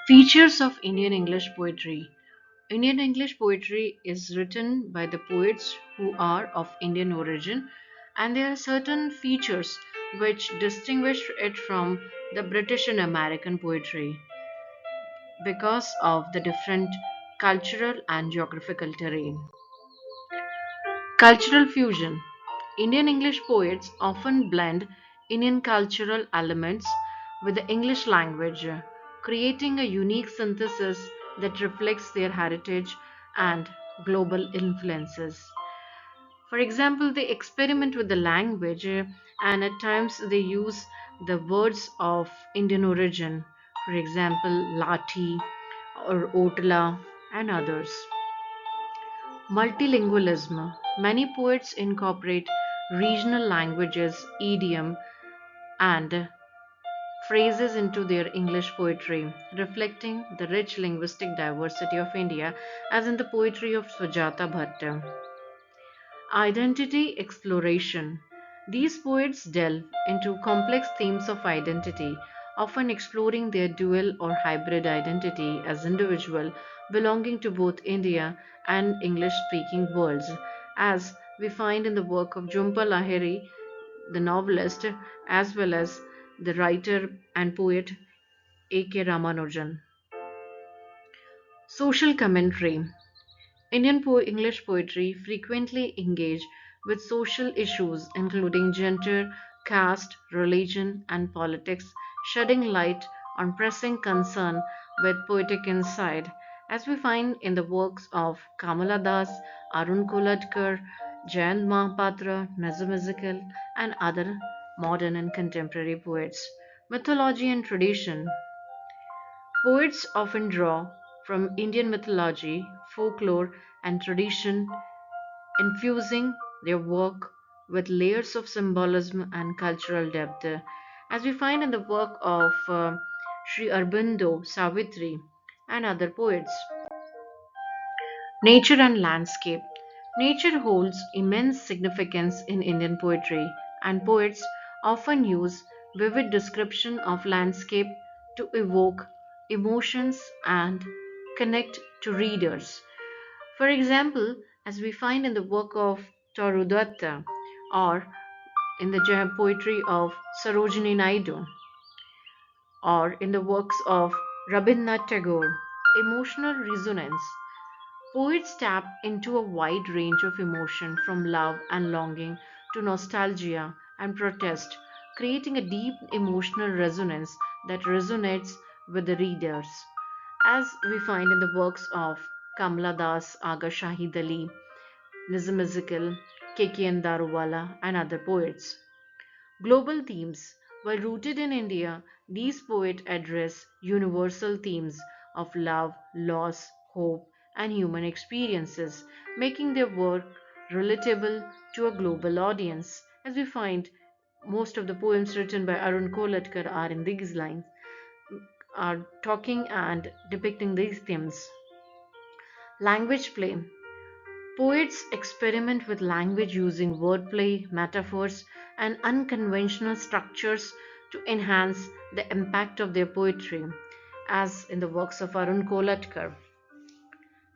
Features of Indian English poetry. Indian English poetry is written by the poets who are of Indian origin, and there are certain features which distinguish it from the British and American poetry because of the different cultural and geographical terrain. Cultural fusion. Indian English poets often blend Indian cultural elements with the English language, creating a unique synthesis that reflects their heritage and global influences. For example, they experiment with the language and at times they use the words of Indian origin, for example, Lati or Otla and others. Multilingualism. Many poets incorporate regional languages, idiom, and phrases into their English poetry, reflecting the rich linguistic diversity of India, as in the poetry of Sujata Bhatta. Identity exploration. These poets delve into complex themes of identity, often exploring their dual or hybrid identity as individual belonging to both India and English speaking worlds, as we find in the work of Jhumpa Lahiri, the novelist, as well as the writer and poet A.K. Ramanujan. Social commentary. English poetry frequently engage with social issues including gender, caste, religion, and politics, shedding light on pressing concern with poetic insight, as we find in the works of Kamala Das, Arun Koladkar, Jayant Mahapatra, Nazim and other modern and contemporary poets. Mythology and tradition. Poets often draw from Indian mythology, folklore, and tradition, infusing their work with layers of symbolism and cultural depth, as we find in the work of Sri Aurobindo, Savitri, and other poets. Nature and landscape. Nature holds immense significance in Indian poetry, and poets often use vivid description of landscape to evoke emotions and connect to readers. For example, as we find in the work of Torudatta or in the poetry of Sarojini Naidu or in the works of Rabindranath Tagore, emotional resonance. Poets tap into a wide range of emotion from love and longing to nostalgia and protest, creating a deep emotional resonance that resonates with the readers. As we find in the works of Kamla Das, Aga Shahid Ali, Nizam Iqbal, K.K.N. Daruwala, and other poets. Global themes. While rooted in India, these poets address universal themes of love, loss, hope, and human experiences, making their work relatable to a global audience. As we find, most of the poems written by Arun Kolatkar are in these lines, are talking and depicting these themes. Language play. Poets experiment with language using wordplay, metaphors, and unconventional structures to enhance the impact of their poetry, as in the works of Arun Kolatkar.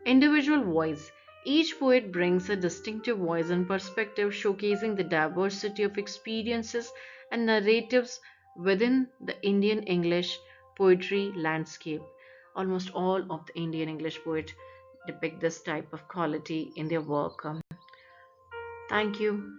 Individual voice. Each poet brings a distinctive voice and perspective, showcasing the diversity of experiences and narratives within the Indian English poetry landscape. Almost all of the Indian English poets depict this type of quality in their work. Thank you.